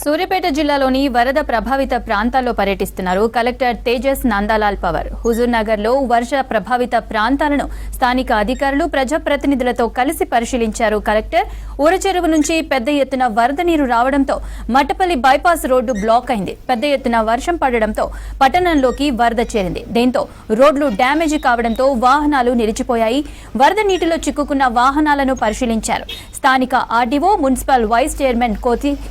సూర్యాపేట జిల్లాలోని వరద ప్రభావిత ప్రాంతాల్లో పర్యటిస్తున్నారు కలెక్టర్ తేజస్ నందాలాల్ పవర్. హుజూర్ నగర్ లో వర్ష ప్రభావిత ప్రాంతాలను స్థానిక అధికారులు ప్రజాప్రతినిధులతో కలిసి పరిశీలించారు కలెక్టర్. ఊరచెరువు నుంచి పెద్ద ఎత్తున వరద నీరు రావడంతో మట్టపల్లి బైపాస్ రోడ్డు బ్లాక్ అయింది. పెద్ద ఎత్తున వర్షం పడడంతో పట్టణంలోకి వరద చేరింది. దీంతో రోడ్లు డ్యామేజ్ కావడంతో వాహనాలు నిలిచిపోయాయి. వరద నీటిలో చిక్కుకున్న వాహనాలను పరిశీలించారు. స్థానిక ఆర్డీఓ, మున్సిపల్ వైస్ చైర్మన్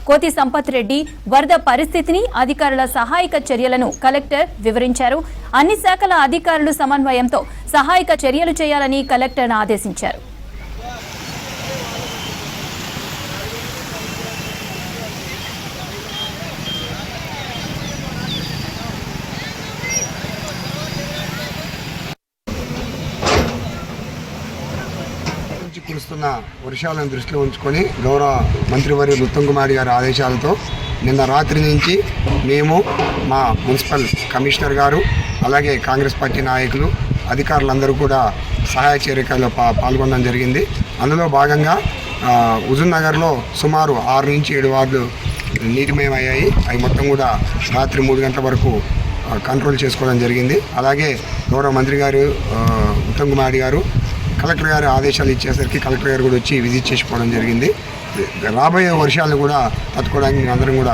కోతి సంపత్ రెడ్డి వరద పరిస్థితిని, అధికారుల సహాయక చర్యలను కలెక్టర్ వివరించారు. అన్ని శాఖల అధికారులు సమన్వయంతో సహాయక చర్యలు చేయాలని కలెక్టర్ ఆదేశించారు. కురుస్తున్న వర్షాలను దృష్టిలో ఉంచుకొని గౌరవ మంత్రివర్యులు ఉత్తమ్ కుమార్ గారి ఆదేశాలతో నిన్న రాత్రి నుంచి మేము, మా మున్సిపల్ కమిషనర్ గారు, అలాగే కాంగ్రెస్ పార్టీ నాయకులు, అధికారులందరూ కూడా సహాయ చర్యల్లో పాల్గొనడం జరిగింది. అందులో భాగంగా హుజూర్ నగర్లో సుమారు 6 నుంచి 7 వార్డులు నీటిమయమయ్యాయి. అవి మొత్తం కూడా రాత్రి 3 గంటల వరకు కంట్రోల్ చేసుకోవడం జరిగింది. అలాగే గౌరవ మంత్రి గారు ఉత్తమ్ కుమార్ గారు కలెక్టర్ గారు ఆదేశాలు ఇచ్చేసరికి కలెక్టర్ గారు కూడా వచ్చి విజిట్ చేసిపోవడం జరిగింది. రాబోయే వర్షాలను కూడా తట్టుకోవడానికి అందరం కూడా